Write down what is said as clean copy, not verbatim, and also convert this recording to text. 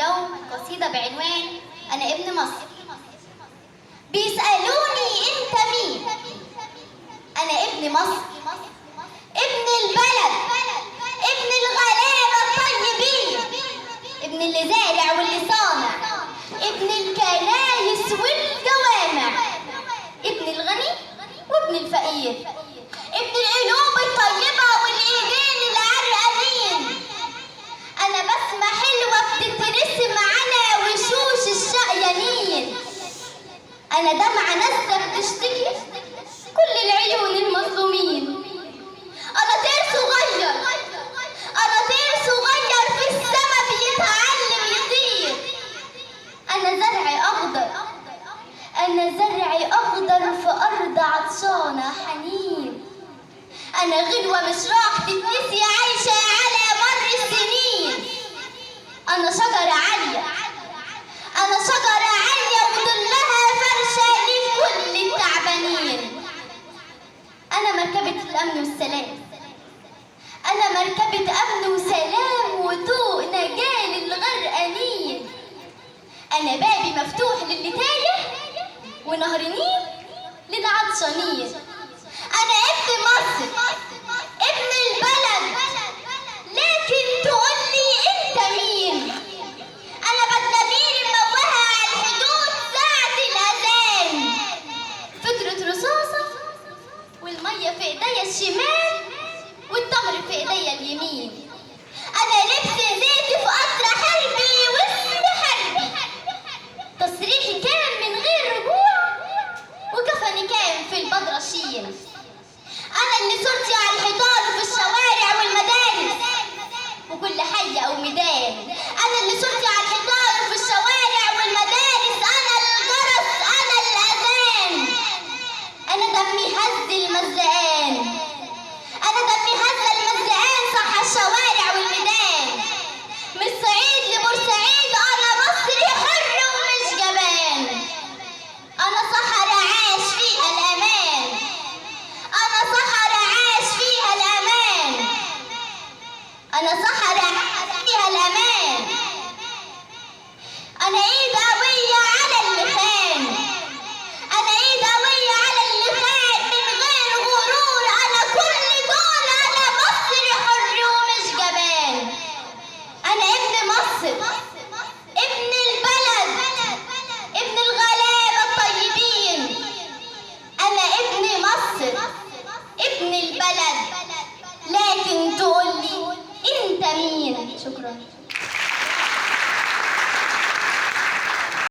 اليوم قصيدة بعنوان أنا ابن مصر. بيسألوني أنت مين؟ أنا ابن مصر، ابن البلد، ابن الغلابة الطيبين، ابن اللي زارع واللي صانع، ابن الكنايس والجوامع، ابن الغني وابن الفقير، ابن القلوب الطيبة والإيدين العرقانين. أنا بسمة حلوة بتترسم على وشوش الشقيانين. أنا دمعة نازلة بتشتكي كل العيون المظلومين. أنا طير صغير، أنا طير صغير في السما بيتعلم يطير. أنا زرعي أخضر، أنا زرعي أخضر في أرض عطشانة حنين. أنا غنوة مش راح تتنسي عايشة على مر السنين. أنا شجرة عالية، أنا شجرة عالية وظلها فرشة لكل التعبانين. أنا مركبة الأمن والسلام، أنا مركبة أمن وسلام وطوق نجاة للغرقانين. أنا بابي مفتوح للي تايه ونهر نيل للعطشانين. أنا ابن مصر، ابن